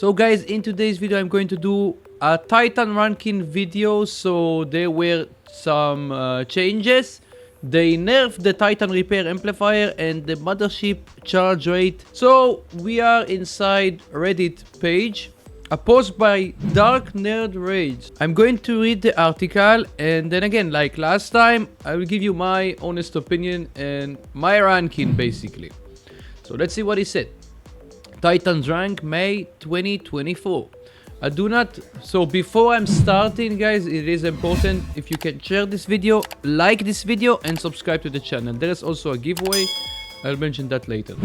So guys, in today's video I'm going to do a Titan ranking video. So there were some changes. They nerfed the Titan repair amplifier and the mothership charge rate. So we are inside Reddit page, a post by Dark Nerd Rage. I'm going to read the article, and then again, like last time, I will give you my honest opinion and my ranking basically. So let's see what he said. Titans rank May 2024. I do not. So before I'm starting, guys, it is important if you can share this video, like this video, and subscribe to the channel. There is also a giveaway. I'll mention that later.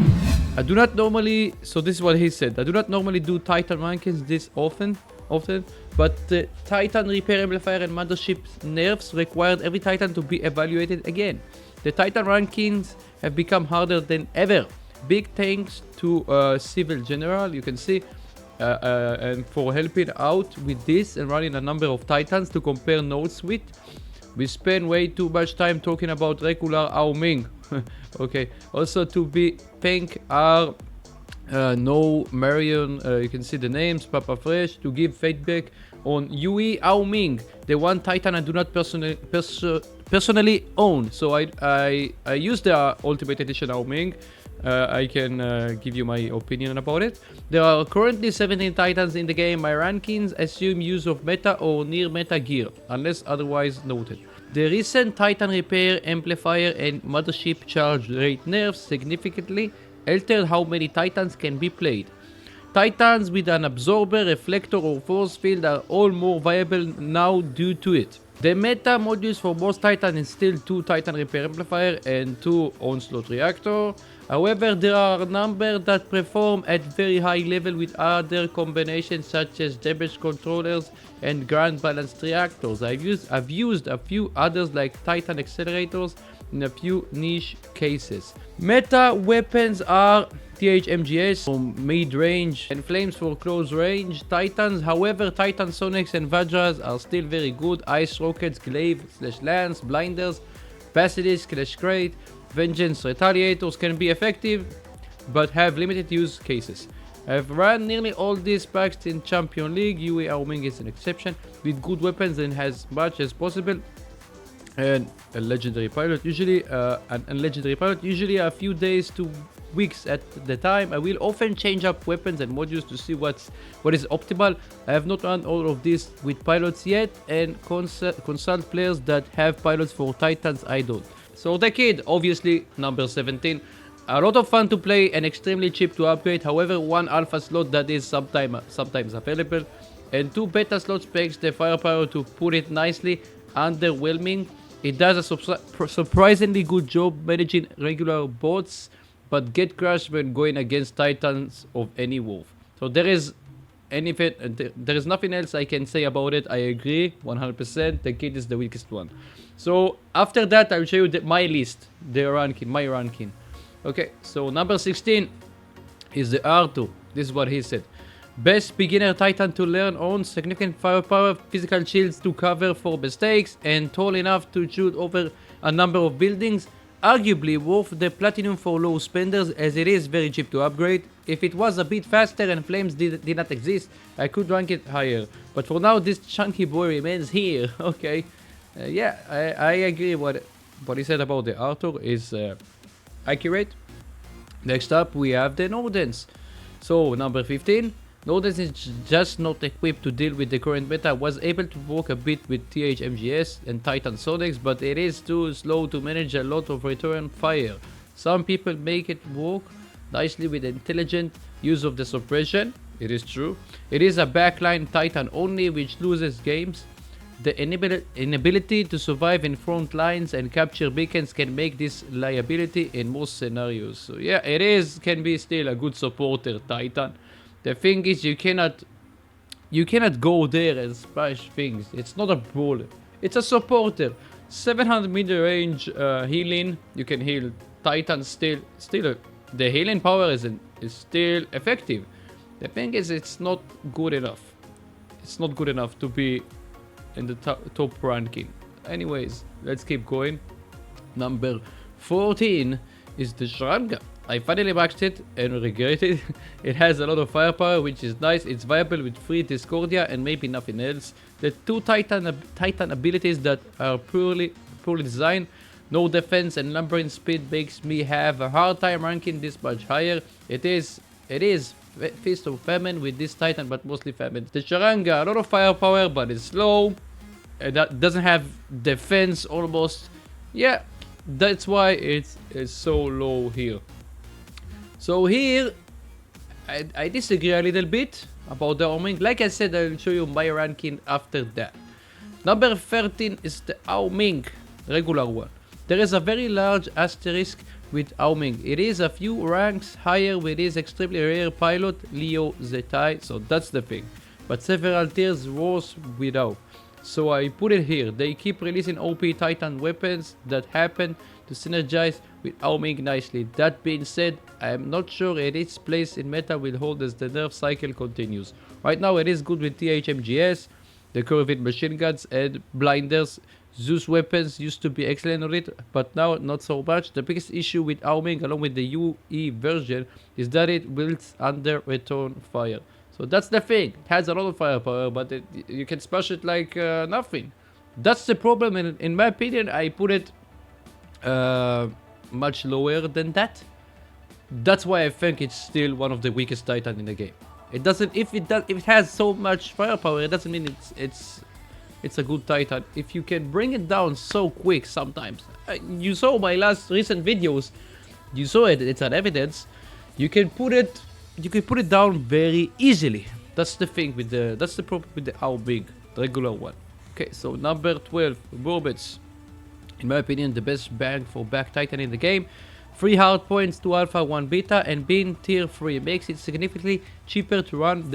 I do not normally. So this is what he said. I do not normally do Titan rankings this often, but the Titan repair amplifier and mothership nerfs required every Titan to be evaluated again. The Titan rankings have become harder than ever. Big thanks to Civil General, you can see, and for helping out with this and running a number of Titans to compare notes with. We spend way too much time talking about regular Ao Ming. Okay, also to be thank our No Marion, you can see the names, Papa Fresh, to give feedback on Yui Ao Ming, the one Titan I do not personally own. So I use the Ultimate Edition Ao Ming. I can give you my opinion about it. There are currently 17 Titans in the game. My rankings assume use of meta or near meta gear, unless otherwise noted. The recent Titan repair amplifier and mothership charge rate nerfs significantly altered how many Titans can be played. Titans with an absorber, reflector or force field are all more viable now due to it. The meta modules for most Titans is still 2 Titan repair amplifier and 2 onslaught reactor. However, there are a number that perform at very high level with other combinations such as damage controllers and ground balanced reactors. I've used a few others like Titan accelerators in a few niche cases. Meta weapons are ADGMGs for mid-range and flames for close range Titans. However, Titan Sonics and Vajras are still very good. Ice rockets, glaive / lance, blinders, basilisk / crate, vengeance retaliators can be effective but have limited use cases. I've run nearly all these packs in Champion League. Yui Ao Ming is an exception with good weapons and as much as possible. And a legendary pilot, usually a few days to weeks at the time. I will often change up weapons and modules to see what is optimal. I have not run all of this with pilots yet and consult players that have pilots for Titans I don't. So the kid, obviously number 17. A lot of fun to play and extremely cheap to upgrade. However, 1 alpha slot that is sometimes available and 2 beta slots packs the firepower, to put it nicely, underwhelming. It does a surprisingly good job managing regular bots, but get crushed when going against Titans of any wolf. So there is nothing else I can say about it. I agree 100%. The kid is the weakest one. So after that, I'll show you my list, my ranking. Okay, so number 16 is the R2. This is what he said. Best beginner Titan to learn on, significant firepower, physical shields to cover for mistakes, and tall enough to shoot over a number of buildings. Arguably worth the platinum for low spenders, as it is very cheap to upgrade. If it was a bit faster and flames did not exist, I could rank it higher. But for now, this chunky boy remains here. Okay, yeah, I agree. What he said about the Arthur is accurate. Next up, we have the Nordens. So number 15. Nordens is just not equipped to deal with the current meta. Was able to work a bit with THMGS and Titan Sonics, but it is too slow to manage a lot of return fire. Some people make it work nicely with intelligent use of the suppression. It is true. It is a backline Titan only, which loses games. The inability to survive in front lines and capture beacons can make this liability in most scenarios. So yeah, can be still a good supporter Titan. The thing is, you cannot go there and smash things. It's not a brawler. It's a supporter. 700 meter range healing. You can heal Titans still. The healing power is still effective. The thing is, it's not good enough. It's not good enough to be in the top ranking. Anyways, let's keep going. Number 14 is the Shranga. I finally maxed it and regret it. It has a lot of firepower, which is nice. It's viable with 3 Discordia and maybe nothing else. The 2 Titan abilities that are poorly designed. No defense and lumbering speed makes me have a hard time ranking this much higher. It is Feast of Famine with this Titan, but mostly Famine. The Charanga, a lot of firepower, but it's slow. And that doesn't have defense almost. Yeah, that's why it's so low here. So here, I disagree a little bit about the Aoming. Like I said, I'll show you my ranking after that. Number 13 is the Aoming, regular one. There is a very large asterisk with Aoming. It is a few ranks higher with his extremely rare pilot, Leo Zetai, so that's the thing. But several tiers worse without. So I put it here. They keep releasing OP Titan weapons that happen to synergize with Aoming nicely. That being said, I am not sure its place in meta will hold as the nerf cycle continues. Right now it is good with THMGS, the curved machine guns and blinders. Zeus weapons used to be excellent on it, but now not so much. The biggest issue with Aoming along with the UE version is that it wields under return fire. So that's the thing. It has a lot of firepower, but you can smash it like nothing. That's the problem, and in my opinion, I put it much lower than that. That's why I think it's still one of the weakest Titan in the game. It doesn't. If it has so much firepower, it doesn't mean it's a good Titan. If you can bring it down so quick, sometimes you saw my last recent videos. You saw it. It's an evidence. You can put it down very easily. That's the thing with that's the problem with the Aoming, the regular one. Okay, so number 12, Burbits. In my opinion, the best bang for buck Titan in the game. 3 hard points to Alpha, 1 Beta, and being tier 3 makes it significantly cheaper to run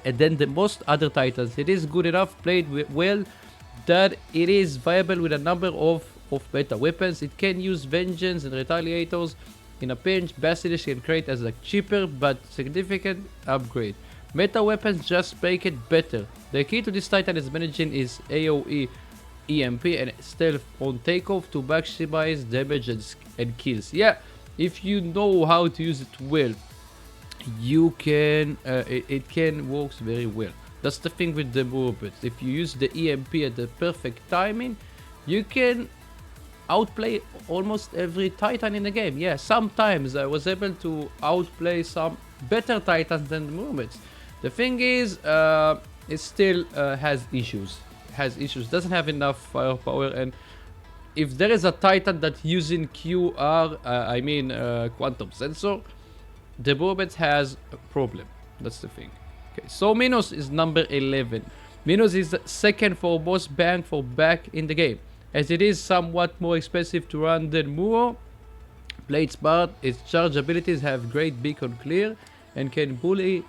than the most other Titans. It is good enough, played well, that it is viable with a number of meta weapons. It can use Vengeance and Retaliators. In a pinch, Basilisk can create as a cheaper but significant upgrade. Meta weapons just make it better. The key to this Titan is managing his AoE, EMP and stealth on takeoff to maximize damage and kills. Yeah, if you know how to use it well, you can it can works very well. That's the thing with the Burbits. If you use the EMP at the perfect timing, you can outplay almost every Titan in the game. Yeah, sometimes I was able to outplay some better Titans than the Burbits. The thing is, it still has issues. Doesn't have enough firepower, and if there is a Titan that using QR, quantum sensor, the Burbits has a problem. That's the thing. Okay, so Minos is number 11. Minos is second for most bang for buck in the game, as it is somewhat more expensive to run than Muo. Played smart, its charge abilities have great beacon clear and can bully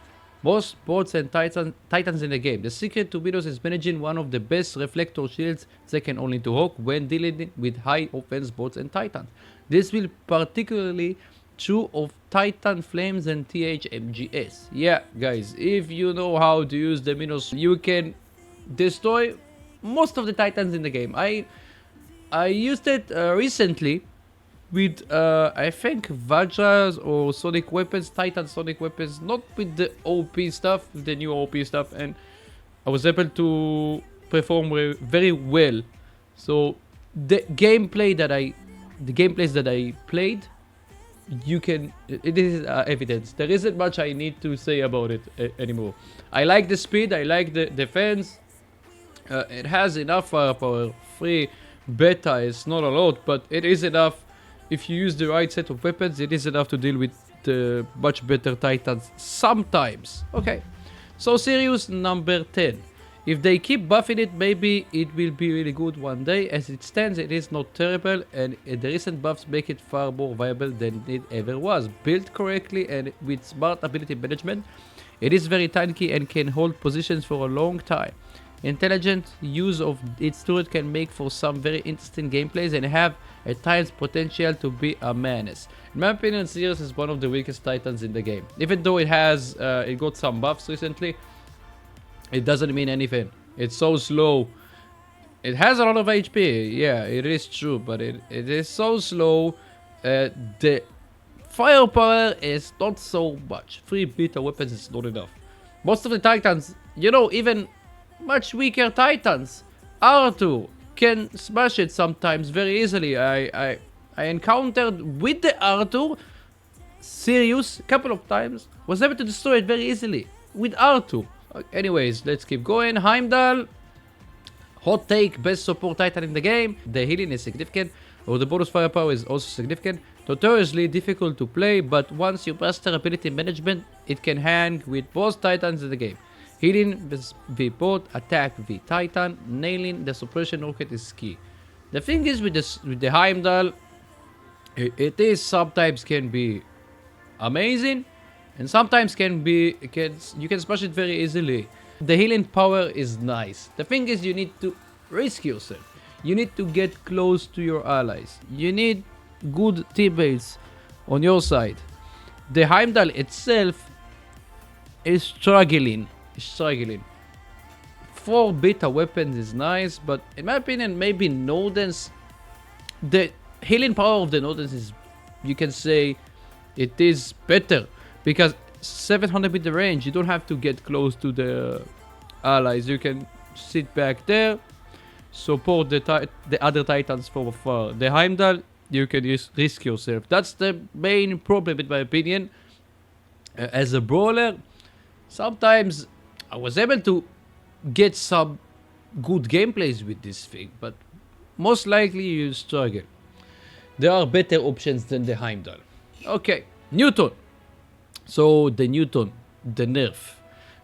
most bots and titans in the game. The secret to Minos is managing one of the best reflector shields, second only to Hawk, when dealing with high offense bots and titans. This will particularly true of Titan Flames and THMGS. Yeah, guys, if you know how to use the Minos, you can destroy most of the titans in the game. I used it recently with I think Vajras or Sonic Weapons, Titan Sonic Weapons, not with the OP stuff, with the new OP stuff, and I was able to perform very well. So the gameplays that I played, it is evidence. There isn't much I need to say about it anymore. I like the speed, I like the defense. It has enough firepower. 3 beta is not a lot, but it is enough. If you use the right set of weapons, it is enough to deal with the much better titans sometimes. Okay, so Sirius number 10. If they keep buffing it, maybe it will be really good one day. As it stands, it is not terrible, and the recent buffs make it far more viable than it ever was. Built correctly and with smart ability management, it is very tanky and can hold positions for a long time. Intelligent use of its turret can make for some very interesting gameplays and have at times potential to be a menace. In my opinion, Sirius is one of the weakest titans in the game. Even though it got some buffs recently, it doesn't mean anything. It's so slow. It has a lot of HP, yeah, it is true, but it is so slow. The Firepower is not so much. 3 beta weapons is not enough. Most of the titans, you know, even much weaker titans, R2 can smash it sometimes very easily. I encountered with the R2 Sirius a couple of times, was able to destroy it very easily with R2. Anyways, let's keep going. Heimdall, hot take, best support titan in the game. The healing is significant, or the bonus firepower is also significant. Notoriously difficult to play, but once you master ability management, it can hang with both titans in the game. Healing v bot, attack v titan, nailing the suppression rocket is key. The thing is with the Heimdall, it is sometimes can be amazing, and sometimes you can smash it very easily. The healing power is nice. The thing is you need to risk yourself. You need to get close to your allies. You need good teammates on your side. The Heimdall itself is struggling. 4 beta weapons is nice, but in my opinion, maybe Nodens, the healing power of the Nodens is, you can say, it is better because 700 meter range, you don't have to get close to the allies. You can sit back there, support the other titans from afar. The Heimdall, you can risk yourself. That's the main problem, in my opinion. As a brawler, sometimes I was able to get some good gameplays with this thing, but most likely you struggle. There are better options than the Heimdall. Okay, Newton. So the Newton, the nerf.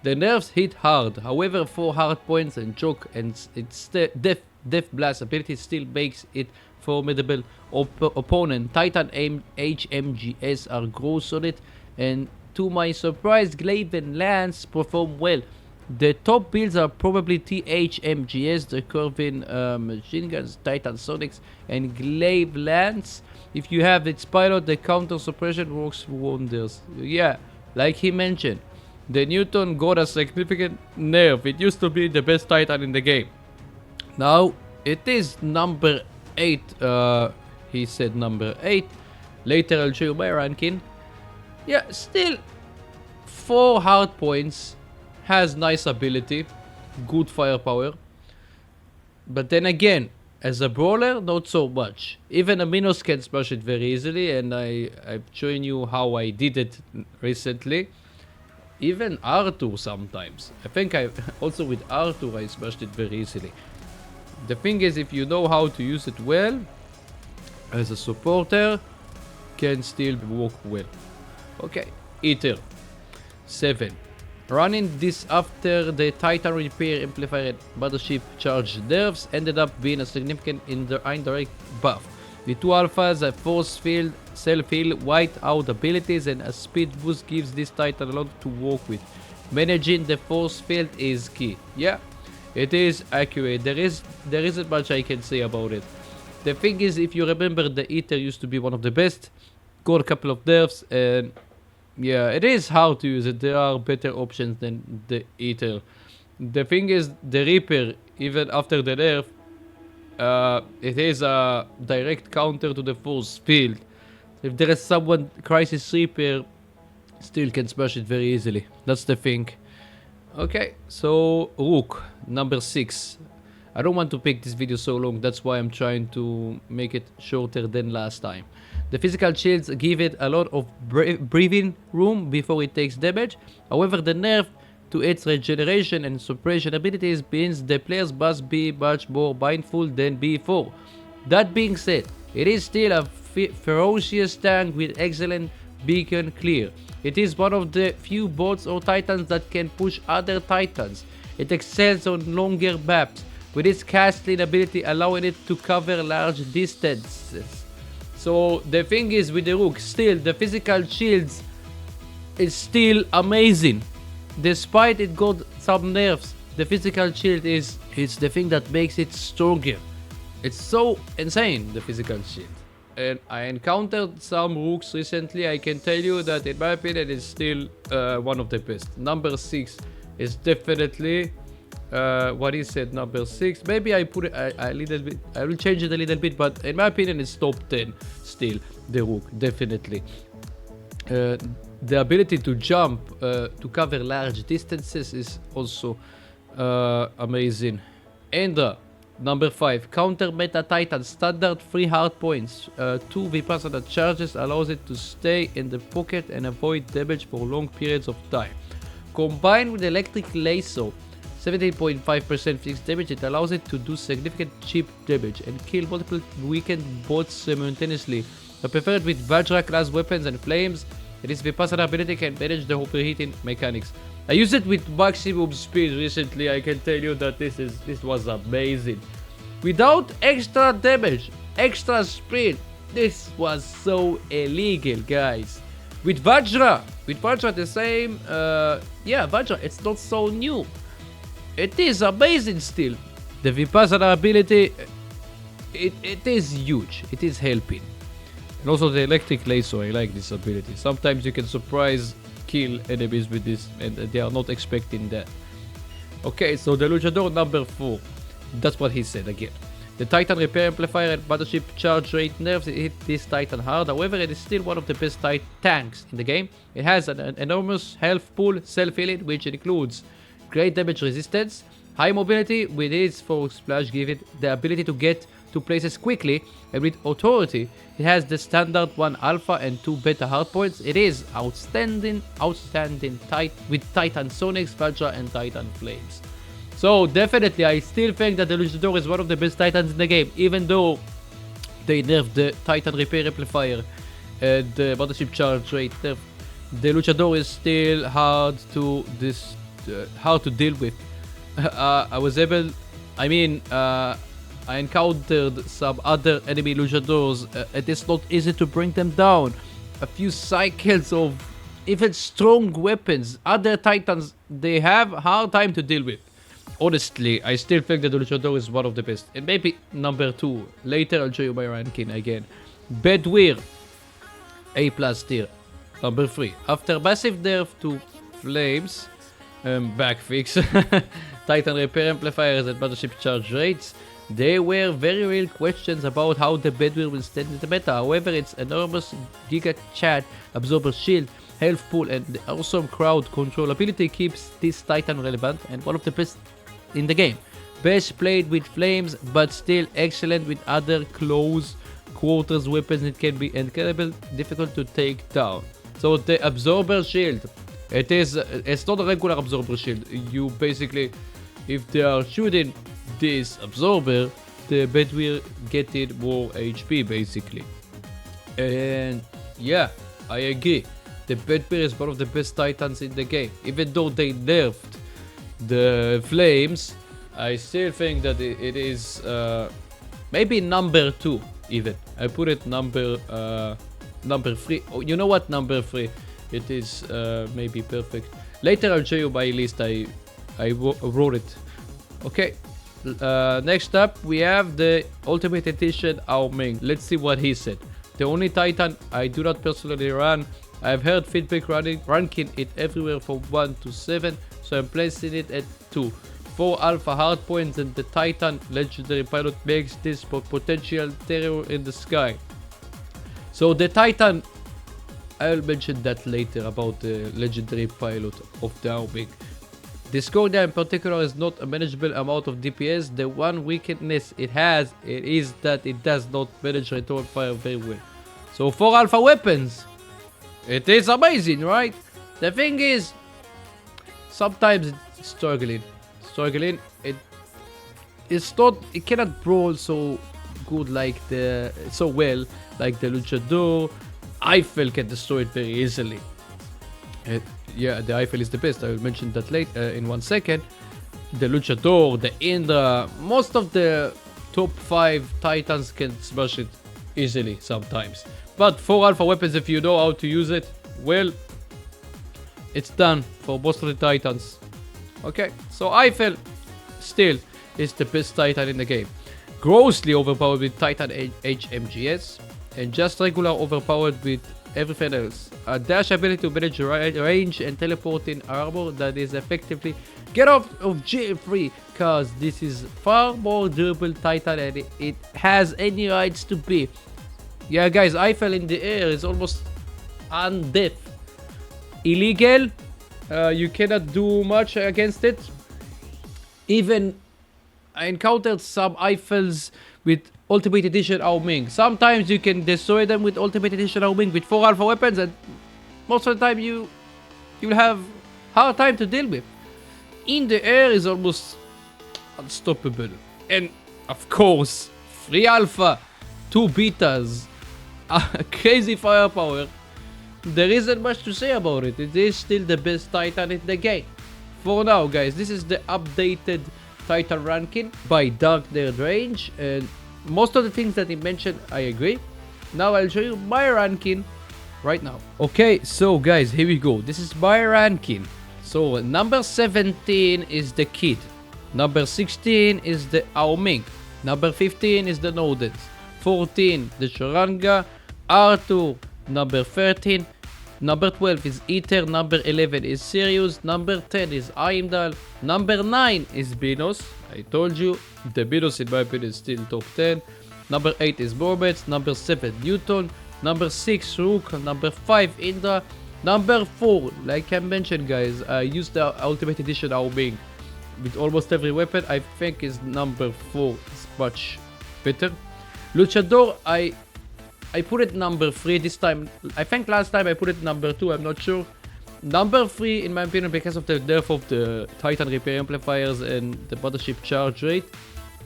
The nerfs hit hard. However, 4 hard points and choke and its death blast ability still makes it formidable opponent. Titan HMGS are gross on it, and to my surprise, Glaive and Lance perform well. The top builds are probably THMGS, the Curvin machine guns, Titan Sonics, and Glaive Lance. If you have its pilot, the counter suppression works wonders. Yeah, like he mentioned, the Newton got a significant nerf. It used to be the best Titan in the game. Now it is number 8. He said number 8. Later I'll show you my ranking. Yeah, still 4 hard points. Has nice ability, good firepower. But then again, as a brawler, not so much. Even a Minos can smash it very easily, and I've shown you how I did it recently. Even R2 sometimes. I think also with R2 I smashed it very easily. The thing is, if you know how to use it well, as a supporter, can still work well. Okay, Ether 7. Running this after the Titan Repair Amplifier Mothership Charge nerfs ended up being a significant indirect buff. The 2 alphas, a force field, self-heal, white out abilities, and a speed boost gives this Titan a lot to work with. Managing the force field is key. Yeah, it is accurate. There isn't much I can say about it. The thing is, if you remember, the Ether used to be one of the best. Got a couple of nerfs, and yeah, it is hard to use it. There are better options than the Ether. The thing is, the Reaper, even after the nerf, it is a direct counter to the force field. If there is someone, Crisis Reaper, still can smash it very easily. That's the thing. Okay, so Rook, number 6. I don't want to pick this video so long, that's why I'm trying to make it shorter than last time. The physical shields give it a lot of breathing room before it takes damage. However, the nerf to its regeneration and suppression abilities means the players must be much more mindful than before. That being said, it is still a ferocious tank with excellent beacon clear. It is one of the few bots or titans that can push other titans. It excels on longer maps, with its castling ability allowing it to cover large distances. So the thing is with the Rook, still the physical shields is still amazing. Despite it got some nerfs, the physical shield is the thing that makes it stronger. It's so insane, the physical shield. And I encountered some Rooks recently. I can tell you that in my opinion it's still one of the best. Number 6 is definitely what he said, number 6. Maybe I put it a little bit, I will change it a little bit, but in my opinion it's top 10 still, the Rook, definitely. Uh, the ability to jump to cover large distances is also amazing. And number 5, counter meta titan standard 3 hard points. 2 Vipassana charges allows it to stay in the pocket and avoid damage for long periods of time. Combined with electric lasso, 17.5% fixed damage, it allows it to do significant chip damage and kill multiple weakened bots simultaneously. Preferred with Vajra class weapons and flames, this Vipassana ability can manage the overheating mechanics. I used it with maximum speed recently. I can tell you that this was amazing. Without extra damage, extra speed, this was so illegal, guys. With Vajra the same, yeah, Vajra, it's not so new. It is amazing still. The Vipassana ability, it is huge. It is helping. And also the electric lasso, I like this ability. Sometimes you can surprise kill enemies with this and they are not expecting that. Okay, so the Luchador number 4. That's what he said again. The Titan repair amplifier and battleship charge rate nerfs hit this Titan hard. However, it is still one of the best tanks in the game. It has an enormous health pool, self-healing, which includes great damage resistance, high mobility with its force splash, give it the ability to get to places quickly, and with authority, it has the standard 1 alpha and 2 beta hardpoints. It is outstanding with Titan Sonics, Vajra, and Titan Flames. So definitely, I still think that the Luchador is one of the best Titans in the game, even though they nerfed the Titan repair amplifier and the battleship charge rate nerf. The Luchador is still hard to deal with. I encountered some other enemy Luchadors. It is not easy to bring them down. A few cycles of even strong weapons. Other Titans, they have a hard time to deal with. Honestly, I still think that the Luchador is one of the best. And maybe number 2. Later I'll show you my ranking again. Bedweir, A+ tier. Number 3. After massive nerf to Flames, backfix, Titan repair amplifiers and battleship charge rates, there were very real questions about how the Bedweir will stand in the meta. However, its enormous Giga Chat, Absorber Shield, Health Pool, and the awesome crowd control ability keeps this Titan relevant and one of the best in the game. Best played with flames, but still excellent with other close quarters weapons. It can be incredibly difficult to take down. So the Absorber Shield, it's not a regular Absorber Shield. You basically, if they are shooting this absorber, the Bedweir getting more HP basically. And yeah, I agree. The Bedweir is one of the best Titans in the game. Even though they nerfed the flames, I still think that it is maybe number 2 even. I put it number 3. Oh, you know what? Number 3. It is maybe perfect. Later I'll show you my list. I wrote it. Okay. Next up, we have the Ultimate Edition Ao Ming. Let's see what he said. The only Titan I do not personally run. I've heard feedback ranking it everywhere from 1 to 7, so I'm placing it at 2. 4 alpha hardpoints and the Titan legendary pilot makes this potential terror in the sky. So the Titan, I'll mention that later about the legendary pilot of the Ao Ming. Discordia in particular is not a manageable amount of DPS. The one weakness it is that it does not manage return fire very well. So 4 alpha weapons, it is amazing, right? The thing is, sometimes it's struggling. It cannot brawl so good like the Luchador. Eiffel can destroy it very easily. Yeah, the Eiffel is the best. I will mention that later in 1 second. The Luchador, the Indra, most of the top 5 Titans can smash it easily sometimes. But 4 alpha weapons, if you know how to use it, well, it's done for most of the Titans. Okay, so Eiffel still is the best Titan in the game. Grossly overpowered with Titan HMGS, and just regular overpowered with everything else. A dash ability to manage range and teleporting armor that is effectively get off of jail free, cause this is far more durable Titan and it has any rights to be. Yeah guys, Eiffel in the air is almost undeath. Illegal. You cannot do much against it. Even I encountered some Eiffels with Ultimate Edition Ao Ming. Sometimes you can destroy them with Ultimate Edition Ao Ming with 4 alpha weapons, and most of the time you'll have hard time to deal with. In the air is almost unstoppable. And of course, 3 alpha, 2 betas, crazy firepower. There isn't much to say about it. It is still the best Titan in the game. For now, guys, this is the updated Titan ranking by Dark Nerd Range, and most of the things that he mentioned, I agree. Now I'll show you my ranking right now. Okay, so guys, here we go. This is my ranking. So number 17 is the Kid. Number 16 is the Ao Ming. Number 15 is the Nodens. 14 the Sharanga. Arthur. Number 13. Number 12 is Ether. Number 11 is Sirius. Number 10 is Heimdall. Number 9 is Benos. I told you, the Benos in my opinion is still top 10. Number 8 is Morbets. Number 7 Newton. Number 6 Rook. Number 5 Indra. Number 4, like I mentioned, guys, I used the Ultimate Edition Ao Ming with almost every weapon. I think is number 4 is much better. Luchador, I put it number 3 this time. I think last time I put it number 2, I'm not sure. Number 3 in my opinion because of the nerf of the Titan repair amplifiers and the mothership charge rate.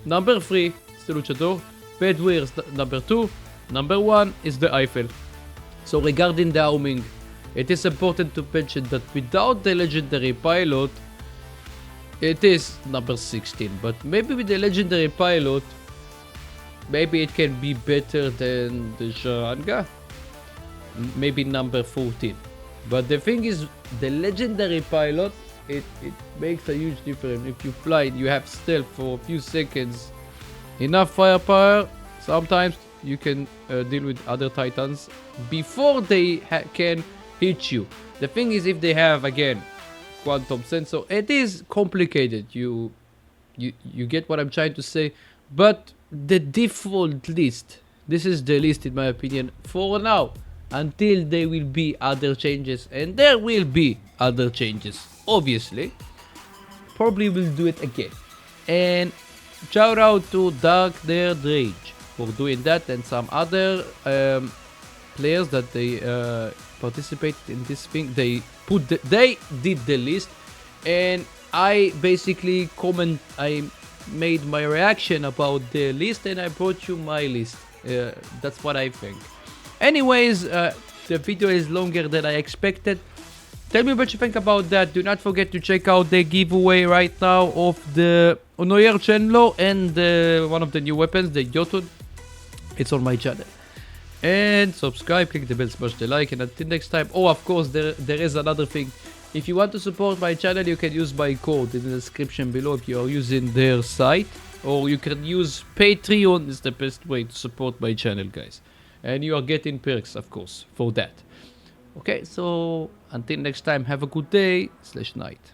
Number 3 is the Luchador. Bedware is number 2. Number 1 is the Eiffel. So regarding the Ao Ming, it is important to mention that without the legendary pilot, it is number 16. But maybe with the legendary pilot, maybe it can be better than the Sharanga. Maybe number 14. But the thing is, the legendary pilot, it makes a huge difference. If you fly, you have stealth for a few seconds, enough firepower, sometimes you can deal with other Titans before they can hit you. The thing is, if they have again quantum sensor, it is complicated. You get what I'm trying to say. But the default list, this is the list in my opinion for now, until there will be other changes, and there will be other changes obviously. Probably will do it again. And shout out to Dark Nerd Rage for doing that, and some other players that they participated in this thing. They did the list, and I basically I made my reaction about the list, and I brought you my list. That's what I think. Anyways, the video is longer than I expected. Tell me what you think about that. Do not forget to check out the giveaway right now of the Onoyer Chenlo and one of the new weapons, the Jotun. It's on my channel. And subscribe, click the bell, smash the like, and until next time. Oh, of course, there is another thing. If you want to support my channel, you can use my code in the description below if you are using their site. Or you can use Patreon, is the best way to support my channel, guys. And you are getting perks, of course, for that. Okay, so until next time, have a good day / night.